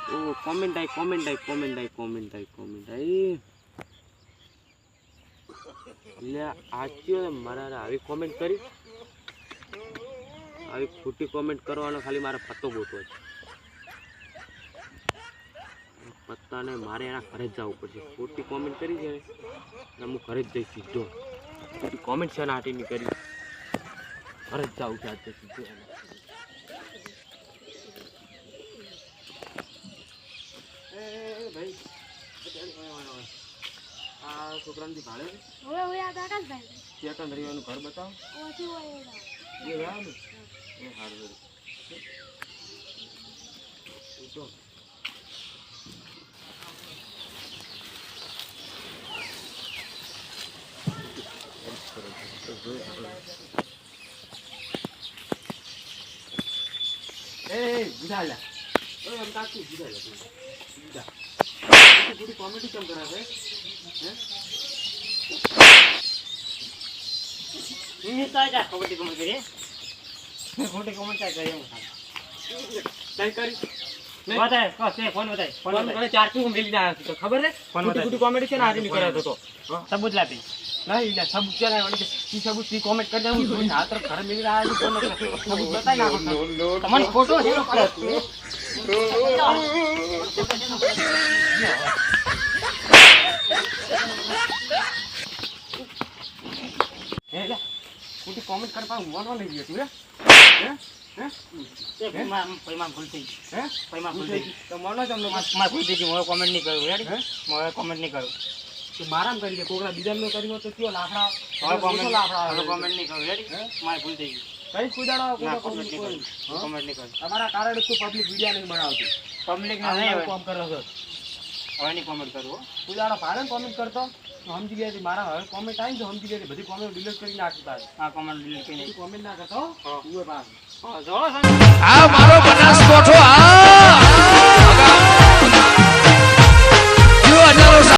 ઓ comment આવી એટલે આચ્યો મારા આવી કોમેન્ટ કરી આવી ખોટી કોમેન્ટ કરવાનો ખાલી મારે પત્તો ગોતવો છે પત્તાને મારે એના ઘરે જ જવું પડશે ખોટી કોમેન્ટ કરી છે ને હું ઘરે જ જઈશ સીધો ખોટી કોમેન્ટ છે નાટી ની કરી ઘરે જ જવું છે આજે સીધો ભાઈ આ છોકરાની ભાડે નું ઘર બતાવો એ સારું કોમેડી કેમ કરાવે ખોટી કોમેન્ટ કરી ખોટી કોમેન્ટ કરી ફોન બતાય ચાર્જિંગ મેલી ના ખબર છે ખોટી કોમેડી છે ને આજે નીકળ્યો હતો સબૂત લાપી નહીં સબૂત છે ઈ સબૂત ઈ કોમેન્ટ કરી દઉં જોઈને આ તરફ ઘરે મેલી રહ્યા છે ફોન સબૂત બતાય નાખો તમને ફોટો છે ખોટી કોમેન્ટ કરતા હું ન લઈ ગયો તું ભૂલ થઈ કોમેન્ટ નહીં કરું કોમેન્ટ નહીં કરું મારામ કરી દે કોકડા બીજા નો કર્યો તો કયો લાફડા કોમેન્ટ નહીં કરું મારે ભૂલ થઈ ગઈ કઈ કુદાડો કોમેન્ટ નહીં કરું તમારા કારણે તું પબ્લિક વિડિયો નહીં બનાવતી પબ્લિક ને કામ કરો છો હવે નહીં કોમેન્ટ કરવો કુદાડો ભારે કોમેન્ટ કરતો સમજી ગયા મારા હવે કોમેન્ટ આવી તો સમજી ગયા બધી કોમેન્ટ ડિલીટ કરી નાખતા હા કોમેન્ટ ડિલીટ કરી કોમેન્ટ ના કરતો આ મારો બનાસકોઠો આ